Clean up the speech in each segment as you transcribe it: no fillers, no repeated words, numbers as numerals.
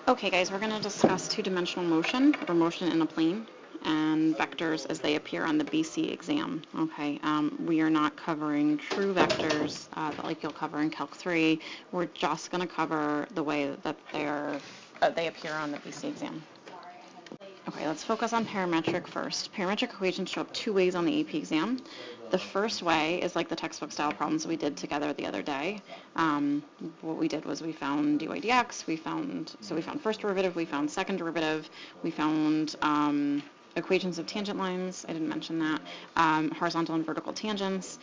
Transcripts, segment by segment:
Okay guys, we're going to discuss two-dimensional motion, or motion in a plane, and vectors as they appear on the BC exam. Okay, we are not covering true vectors like you'll cover in Calc 3. We're just going to cover the way that they appear on the BC exam. Okay, let's focus on parametric first. Parametric equations show up two ways on the AP exam. The first way is like the textbook style problems we did together the other day. What we did was we found dy dx, we found first derivative, we found second derivative, we found equations of tangent lines, I didn't mention that, horizontal and vertical tangents,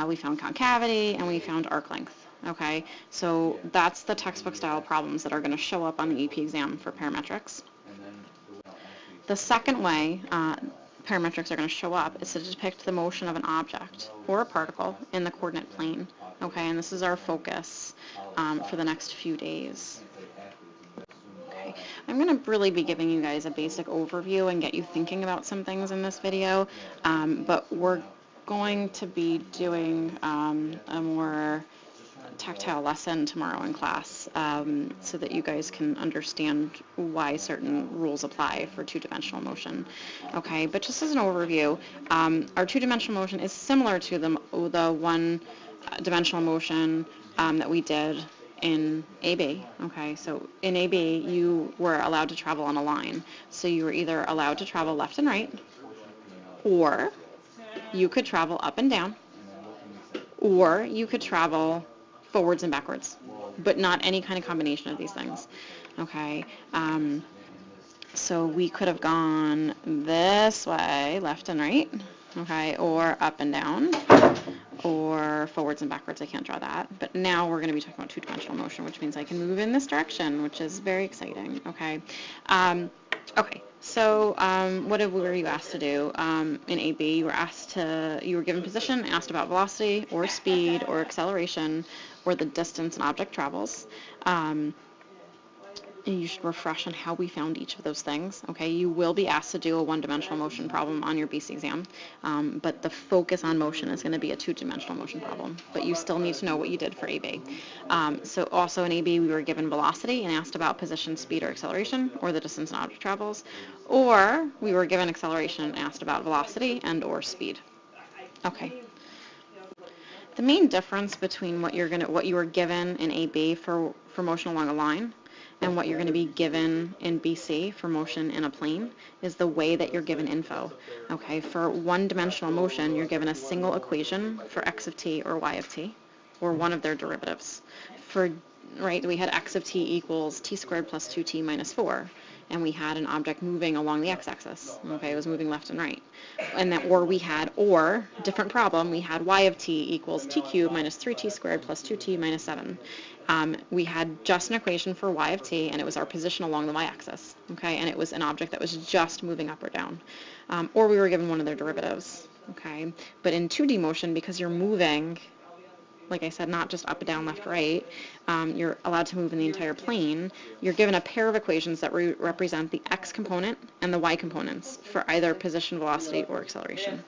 we found concavity, and we found arc length. Okay, so that's the textbook style problems that are going to show up on the AP exam for parametrics. The second way parametrics are going to show up is to depict the motion of an object or a particle in the coordinate plane. Okay, and this is our focus for the next few days. Okay, I'm going to really be giving you guys a basic overview and get you thinking about some things in this video, but we're going to be doing a more tactile lesson tomorrow in class so that you guys can understand why certain rules apply for two-dimensional motion. Okay, but just as an overview, our two-dimensional motion is similar to the one-dimensional motion that we did in AB. Okay, so in AB you were allowed to travel on a line. So you were either allowed to travel left and right, or you could travel up and down, or you could travel forwards and backwards, but not any kind of combination of these things. Okay, so we could have gone this way, left and right, okay, or up and down, or forwards and backwards. I can't draw that, but now we're going to be talking about two-dimensional motion, which means I can move in this direction, which is very exciting. Okay, okay. So what were you asked to do in AB? You were given position, asked about velocity or speed or acceleration or the distance an object travels. And you should refresh on how we found each of those things. Okay, you will be asked to do a one-dimensional motion problem on your BC exam, but the focus on motion is going to be a two-dimensional motion problem. But you still need to know what you did for AB. So also in AB we were given velocity and asked about position, speed, or acceleration, or the distance an object travels, or we were given acceleration and asked about velocity and or speed. Okay. The main difference between what you were given in AB for motion along a line and what you're going to be given in BC for motion in a plane is the way that you're given info. Okay, for one-dimensional motion, you're given a single equation for x of t or y of t, or one of their derivatives. We had x of t equals t squared plus 2t minus 4, and we had an object moving along the x-axis. Okay, it was moving left and right. And different problem, we had y of t equals t cubed minus 3t squared plus 2t minus 7. We had just an equation for y of t, and it was our position along the y-axis. Okay, and it was an object that was just moving up or down. Or we were given one of their derivatives. Okay, but in 2D motion, because you're moving, like I said, not just up, down, left, right, you're allowed to move in the entire plane. You're given a pair of equations that represent the x component and the y components for either position, velocity, or acceleration.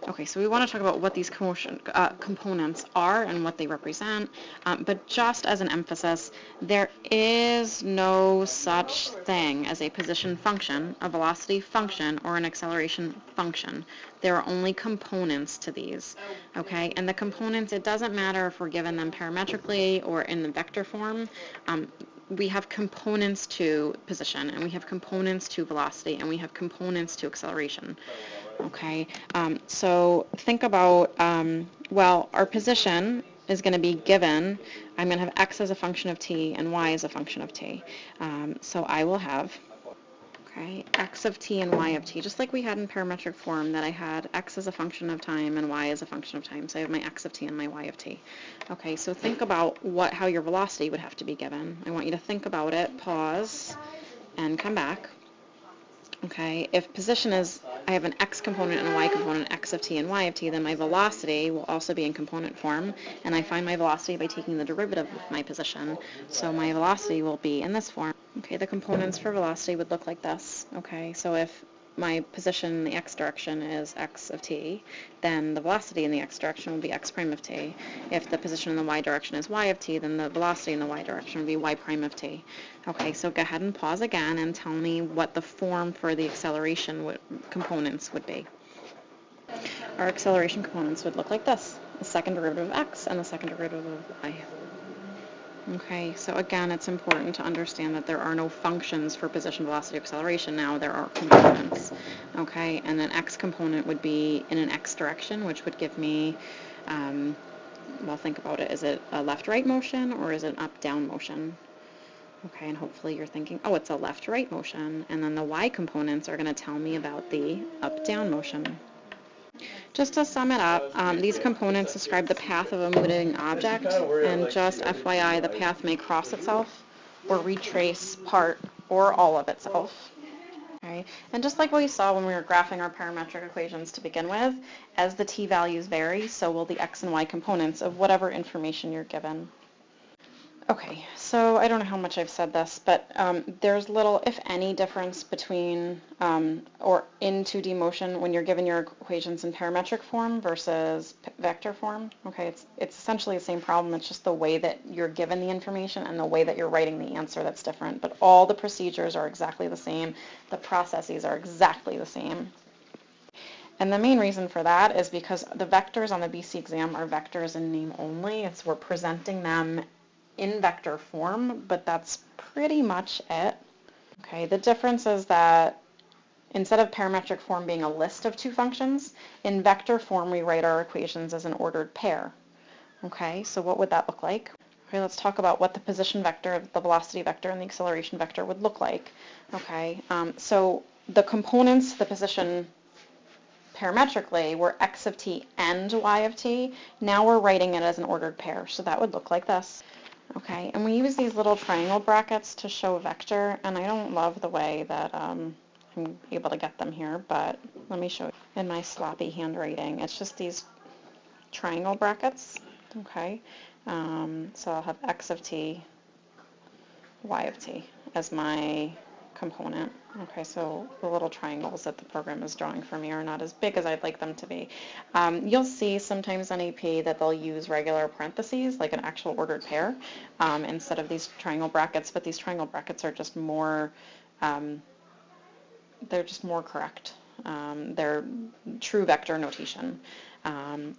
Okay, so we want to talk about what these components are and what they represent, but just as an emphasis, there is no such thing as a position function, a velocity function, or an acceleration function. There are only components to these, okay? And the components, it doesn't matter if we're given them parametrically or in the vector form. We have components to position, and we have components to velocity, and we have components to acceleration. Okay, so think about, our position is going to be given, I'm going to have x as a function of t and y as a function of t. So I will have, x of t and y of t, just like we had in parametric form that I had x as a function of time and y as a function of time. So I have my x of t and my y of t. Okay, so think about how your velocity would have to be given. I want you to think about it, pause, and come back. Okay, if position is, I have an x component and a y component, x of t and y of t, then my velocity will also be in component form, and I find my velocity by taking the derivative of my position, so my velocity will be in this form. Okay, the components for velocity would look like this. Okay, so if my position in the x direction is x of t, then the velocity in the x direction will be x prime of t. If the position in the y direction is y of t, then the velocity in the y direction will be y prime of t. Okay, so go ahead and pause again and tell me what the form for the acceleration components would be. Our acceleration components would look like this: the second derivative of x and the second derivative of y. Okay, so again, it's important to understand that there are no functions for position, velocity, acceleration now. There are components. Okay, and an x component would be in an x direction, which would give me, well, think about it. Is it a left-right motion or is it an up-down motion? Okay, and hopefully you're thinking, oh, it's a left-right motion. And then the y components are going to tell me about the up-down motion. Just to sum it up, these components describe the path of a moving object, and just FYI, the path may cross itself or retrace part or all of itself. Okay? And just like what we saw when we were graphing our parametric equations to begin with, as the t values vary, so will the x and y components of whatever information you're given. Okay, so I don't know how much I've said this, but there's little, if any, difference between or in 2D motion when you're given your equations in parametric form versus vector form. Okay, it's essentially the same problem. It's just the way that you're given the information and the way that you're writing the answer that's different. But all the procedures are exactly the same. The processes are exactly the same. And the main reason for that is because the vectors on the BC exam are vectors in name only. We're presenting them in vector form, but that's pretty much it. Okay, the difference is that instead of parametric form being a list of two functions, in vector form we write our equations as an ordered pair. Okay, so what would that look like? Okay, let's talk about what the position vector, the velocity vector, and the acceleration vector would look like. Okay, so the components, the position parametrically, were x of t and y of t. Now we're writing it as an ordered pair, so that would look like this. Okay, and we use these little triangle brackets to show a vector, and I don't love the way that I'm able to get them here, but let me show you in my sloppy handwriting. It's just these triangle brackets, okay? So I'll have x of t, y of t as my component. Okay, so the little triangles that the program is drawing for me are not as big as I'd like them to be. You'll see sometimes on AP that they'll use regular parentheses, like an actual ordered pair, instead of these triangle brackets, but these triangle brackets are just more, they're just more correct. They're true vector notation.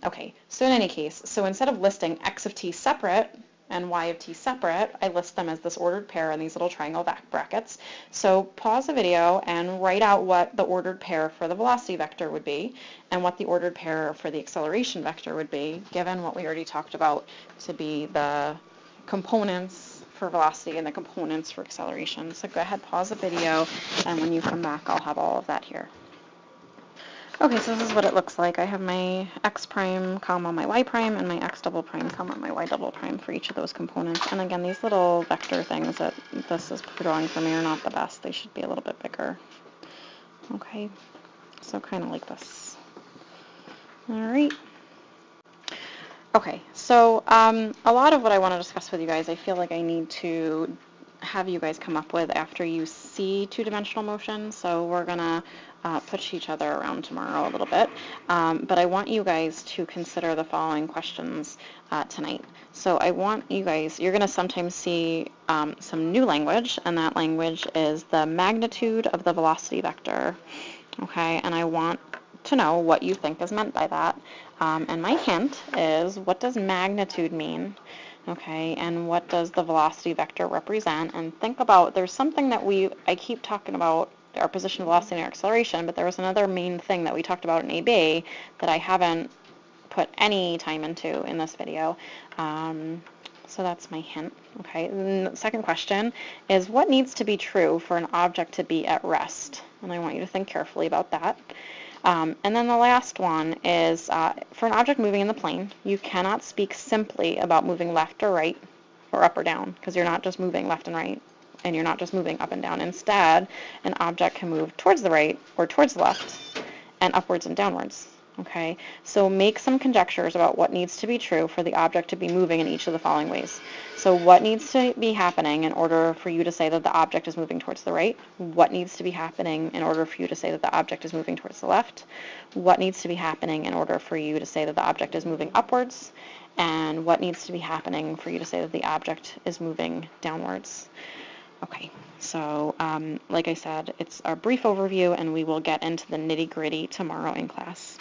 Okay, so in any case, so instead of listing x of t separate and y of t separate, I list them as this ordered pair in these little triangle brackets. So pause the video and write out what the ordered pair for the velocity vector would be and what the ordered pair for the acceleration vector would be, given what we already talked about to be the components for velocity and the components for acceleration. So go ahead, pause the video, and when you come back, I'll have all of that here. Okay, so this is what it looks like. I have my x prime, comma, my y prime, and my x double prime, comma, my y double prime for each of those components. And again, these little vector things that this is drawing for me are not the best. They should be a little bit bigger. Okay, so kind of like this. All right. Okay, so a lot of what I want to discuss with you guys, I feel like I need to have you guys come up with after you see two-dimensional motion. So we're going to push each other around tomorrow a little bit. But I want you guys to consider the following questions tonight. So I want you guys, you're going to sometimes see some new language, and that language is the magnitude of the velocity vector. Okay, and I want to know what you think is meant by that. And my hint is, what does magnitude mean? Okay, and what does the velocity vector represent? And think about, there's something that I keep talking about, our position, velocity, and our acceleration, but there was another main thing that we talked about in AB that I haven't put any time into in this video. So that's my hint. Okay, and the second question is, what needs to be true for an object to be at rest? And I want you to think carefully about that. And then the last one is, for an object moving in the plane, you cannot speak simply about moving left or right or up or down, because you're not just moving left and right, and you're not just moving up and down. Instead, an object can move towards the right or towards the left and upwards and downwards. Okay, so make some conjectures about what needs to be true for the object to be moving in each of the following ways. So what needs to be happening in order for you to say that the object is moving towards the right? What needs to be happening in order for you to say that the object is moving towards the left? What needs to be happening in order for you to say that the object is moving upwards? And what needs to be happening for you to say that the object is moving downwards? Okay, so like I said, it's our brief overview, and we will get into the nitty-gritty tomorrow in class.